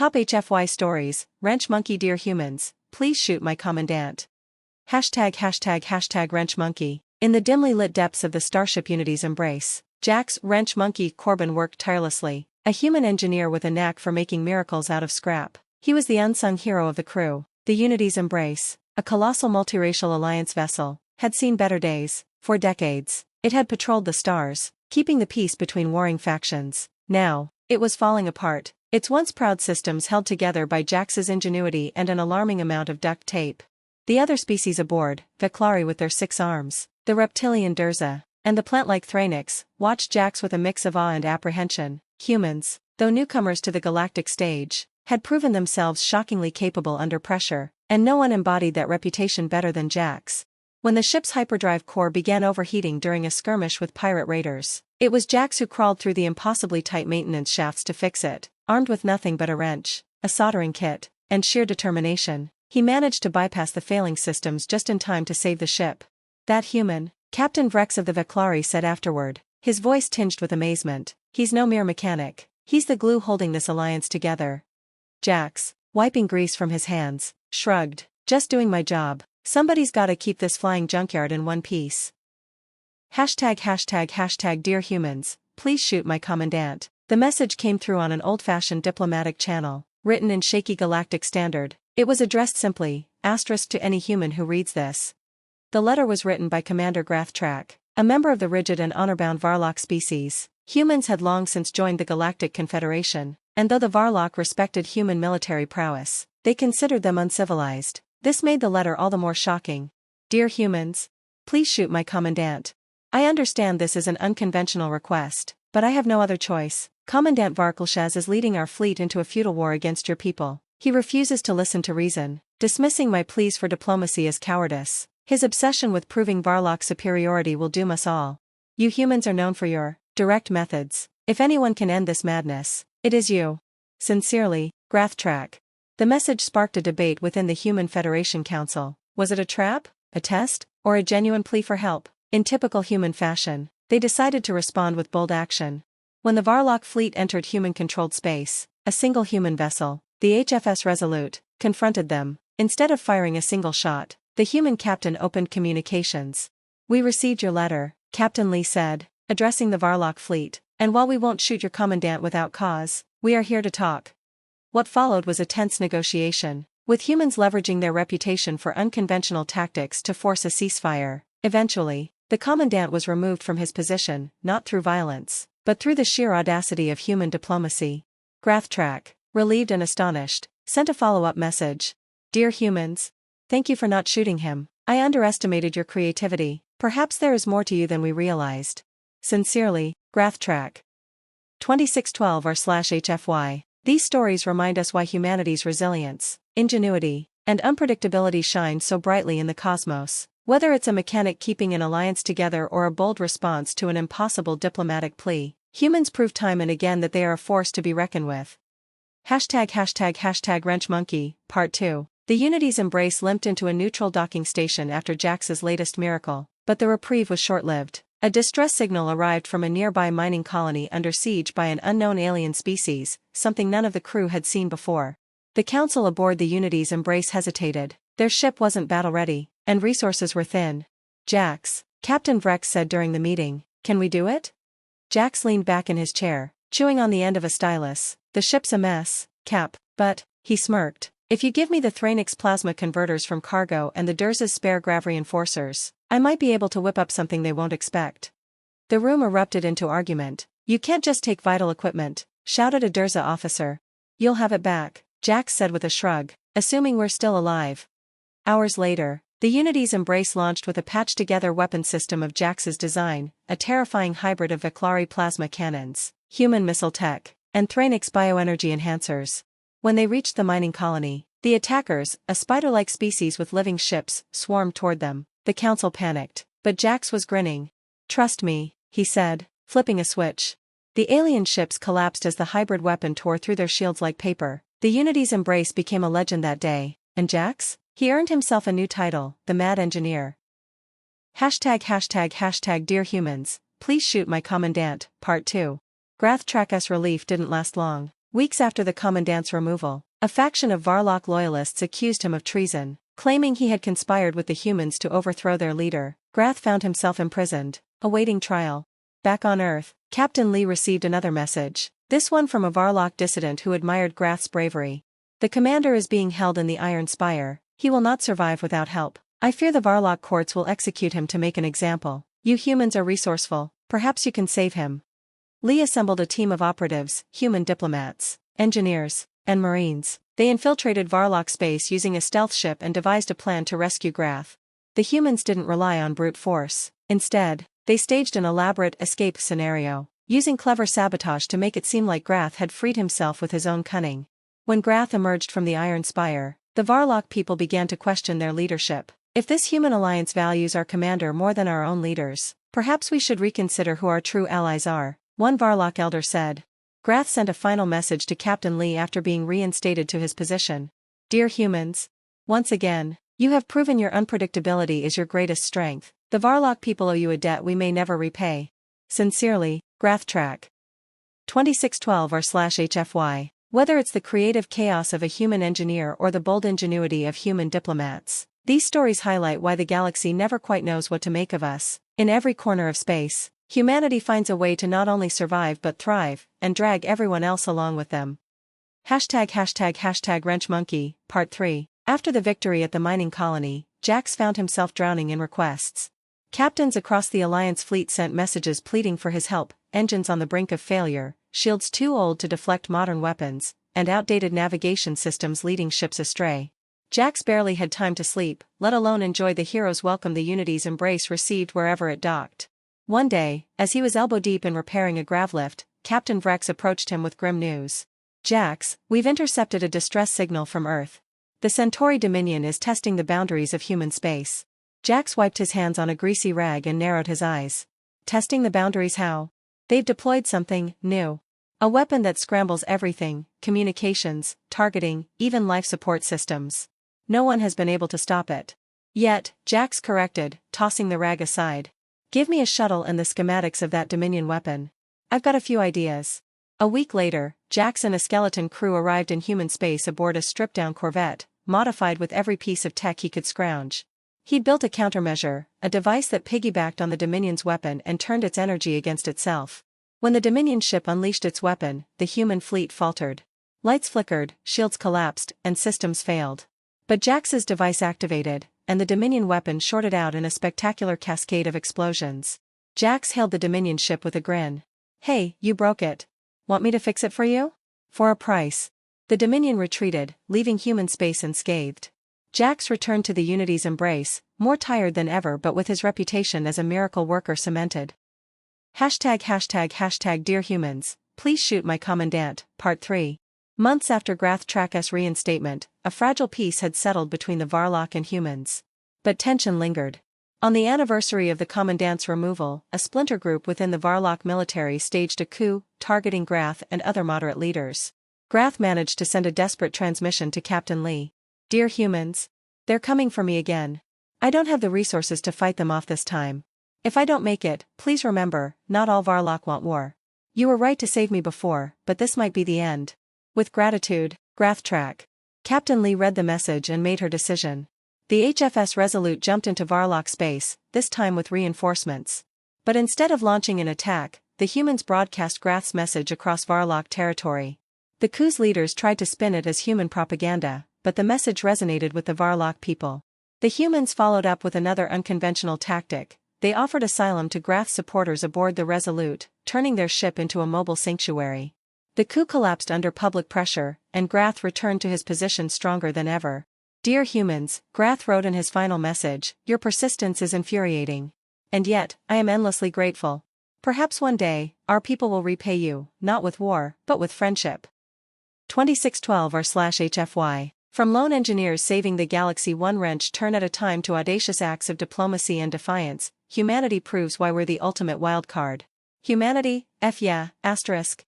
Top HFY stories, Wrench Monkey Dear Humans, please shoot my Commandant. ##### Wrench Monkey. In the dimly lit depths of the Starship Unity's embrace, Jax Wrench Monkey Corbin worked tirelessly, a human engineer with a knack for making miracles out of scrap. He was the unsung hero of the crew. The Unity's embrace, a colossal multiracial alliance vessel, had seen better days. For decades, it had patrolled the stars, keeping the peace between warring factions. Now, it was falling apart, its once proud systems held together by Jax's ingenuity and an alarming amount of duct tape. The other species aboard, Veclari with their 6 arms, the reptilian Durza, and the plant-like Thranix, watched Jax with a mix of awe and apprehension. Humans, though newcomers to the galactic stage, had proven themselves shockingly capable under pressure, and no one embodied that reputation better than Jax. When the ship's hyperdrive core began overheating during a skirmish with pirate raiders, it was Jax who crawled through the impossibly tight maintenance shafts to fix it. Armed with nothing but a wrench, a soldering kit, and sheer determination, he managed to bypass the failing systems just in time to save the ship. That human, Captain Vrex of the Veclari said afterward, his voice tinged with amazement, he's no mere mechanic, he's the glue holding this alliance together. Jax, wiping grease from his hands, shrugged, just doing my job. Somebody's gotta keep this flying junkyard in one piece. #### Dear Humans, please shoot my Commandant. The message came through on an old-fashioned diplomatic channel, written in shaky galactic standard. It was addressed simply, * to any human who reads this. The letter was written by Commander Grathtrack, a member of the rigid and honor-bound Varlock species. Humans had long since joined the Galactic Confederation, and though the Varlock respected human military prowess, they considered them uncivilized. This made the letter all the more shocking. Dear Humans, please shoot my Commandant. I understand this is an unconventional request, but I have no other choice. Commandant Varkelshaz is leading our fleet into a feudal war against your people. He refuses to listen to reason, dismissing my pleas for diplomacy as cowardice. His obsession with proving Varlock's superiority will doom us all. You humans are known for your direct methods. If anyone can end this madness, it is you. Sincerely, Grathtrack. The message sparked a debate within the Human Federation Council. Was it a trap, a test, or a genuine plea for help? In typical human fashion, they decided to respond with bold action. When the Varlock fleet entered human-controlled space, a single human vessel, the HFS Resolute, confronted them. Instead of firing a single shot, the human captain opened communications. We received your letter, Captain Lee said, addressing the Varlock fleet, and while we won't shoot your Commandant without cause, we are here to talk. What followed was a tense negotiation, with humans leveraging their reputation for unconventional tactics to force a ceasefire. Eventually, the Commandant was removed from his position, not through violence, but through the sheer audacity of human diplomacy. Grathtrack, relieved and astonished, sent a follow-up message. Dear Humans, thank you for not shooting him. I underestimated your creativity. Perhaps there is more to you than we realized. Sincerely, Grathtrack. 2612/HFY. These stories remind us why humanity's resilience, ingenuity, and unpredictability shine so brightly in the cosmos. Whether it's a mechanic keeping an alliance together or a bold response to an impossible diplomatic plea, humans prove time and again that they are a force to be reckoned with. ###Wrench Monkey, Part 2. The Unity's embrace limped into a neutral docking station after Jax's latest miracle, but the reprieve was short-lived. A distress signal arrived from a nearby mining colony under siege by an unknown alien species, something none of the crew had seen before. The council aboard the Unity's embrace hesitated. Their ship wasn't battle-ready, and resources were thin. Jax, Captain Vrex said during the meeting, can we do it? Jax leaned back in his chair, chewing on the end of a stylus. The ship's a mess, Cap, but, he smirked, if you give me the Thranix plasma converters from cargo and the Durza's spare grav reinforcers, I might be able to whip up something they won't expect. The room erupted into argument. You can't just take vital equipment, shouted a Durza officer. You'll have it back, Jax said with a shrug, assuming we're still alive. Hours later, the Unity's embrace launched with a patched-together weapon system of Jax's design, a terrifying hybrid of Veclari plasma cannons, human missile tech, and Thranix bioenergy enhancers. When they reached the mining colony, the attackers, a spider-like species with living ships, swarmed toward them. The council panicked, but Jax was grinning. Trust me, he said, flipping a switch. The alien ships collapsed as the hybrid weapon tore through their shields like paper. The Unity's embrace became a legend that day, and Jax? He earned himself a new title, the Mad Engineer. #### Dear Humans, please shoot my Commandant, Part 2. Grathtrack's relief didn't last long. Weeks after the Commandant's removal, a faction of Varlock loyalists accused him of treason, claiming he had conspired with the humans to overthrow their leader. Grath found himself imprisoned, awaiting trial. Back on Earth, Captain Lee received another message, this one from a Varlock dissident who admired Grath's bravery. The commander is being held in the Iron Spire. He will not survive without help. I fear the Varlock courts will execute him to make an example. You humans are resourceful, perhaps you can save him. Lee assembled a team of operatives, human diplomats, engineers, and marines. They infiltrated Varlock space using a stealth ship and devised a plan to rescue Grath. The humans didn't rely on brute force. Instead, they staged an elaborate escape scenario, using clever sabotage to make it seem like Grath had freed himself with his own cunning. When Grath emerged from the Iron Spire, the Varlock people began to question their leadership. If this human alliance values our commander more than our own leaders, perhaps we should reconsider who our true allies are, one Varlock elder said. Grath sent a final message to Captain Lee after being reinstated to his position. Dear humans, once again, you have proven your unpredictability is your greatest strength. The Varlock people owe you a debt we may never repay. Sincerely, Grath Track. 2612/HFY. Whether it's the creative chaos of a human engineer or the bold ingenuity of human diplomats, these stories highlight why the galaxy never quite knows what to make of us. In every corner of space, humanity finds a way to not only survive but thrive, and drag everyone else along with them. ###Wrench Monkey, Part 3. After the victory at the mining colony, Jax found himself drowning in requests. Captains across the Alliance fleet sent messages pleading for his help, engines on the brink of failure, shields too old to deflect modern weapons, and outdated navigation systems leading ships astray. Jax barely had time to sleep, let alone enjoy the hero's welcome the Unity's embrace received wherever it docked. One day, as he was elbow-deep in repairing a gravlift, Captain Vrex approached him with grim news. Jax, we've intercepted a distress signal from Earth. The Centauri Dominion is testing the boundaries of human space. Jax wiped his hands on a greasy rag and narrowed his eyes. Testing the boundaries how? They've deployed something new. A weapon that scrambles everything, communications, targeting, even life support systems. No one has been able to stop it. Yet, Jax corrected, tossing the rag aside. Give me a shuttle and the schematics of that Dominion weapon. I've got a few ideas. A week later, Jax and a skeleton crew arrived in human space aboard a stripped-down Corvette, modified with every piece of tech he could scrounge. He'd built a countermeasure, a device that piggybacked on the Dominion's weapon and turned its energy against itself. When the Dominion ship unleashed its weapon, the human fleet faltered. Lights flickered, shields collapsed, and systems failed. But Jax's device activated, and the Dominion weapon shorted out in a spectacular cascade of explosions. Jax hailed the Dominion ship with a grin. Hey, you broke it. Want me to fix it for you? For a price. The Dominion retreated, leaving human space unscathed. Jax returned to the Unity's embrace, more tired than ever but with his reputation as a miracle worker cemented. ###Dear humans, please shoot my Commandant, Part 3. Months after Grath Track's reinstatement, a fragile peace had settled between the Varlock and humans. But tension lingered. On the anniversary of the Commandant's removal, a splinter group within the Varlock military staged a coup, targeting Grath and other moderate leaders. Grath managed to send a desperate transmission to Captain Lee. Dear humans, they're coming for me again. I don't have the resources to fight them off this time. If I don't make it, please remember, not all Varlock want war. You were right to save me before, but this might be the end. With gratitude, Grath Track. Captain Lee read the message and made her decision. The HFS Resolute jumped into Varlock space, this time with reinforcements. But instead of launching an attack, the humans broadcast Grath's message across Varlock territory. The coup's leaders tried to spin it as human propaganda, but the message resonated with the Varlock people. The humans followed up with another unconventional tactic. They offered asylum to Grath's supporters aboard the Resolute, turning their ship into a mobile sanctuary. The coup collapsed under public pressure, and Grath returned to his position stronger than ever. Dear humans, Grath wrote in his final message, your persistence is infuriating. And yet, I am endlessly grateful. Perhaps one day, our people will repay you, not with war, but with friendship. 2612/HFY. From lone engineers saving the galaxy one wrench turn at a time to audacious acts of diplomacy and defiance, humanity proves why we're the ultimate wildcard. Humanity, F yeah, asterisk.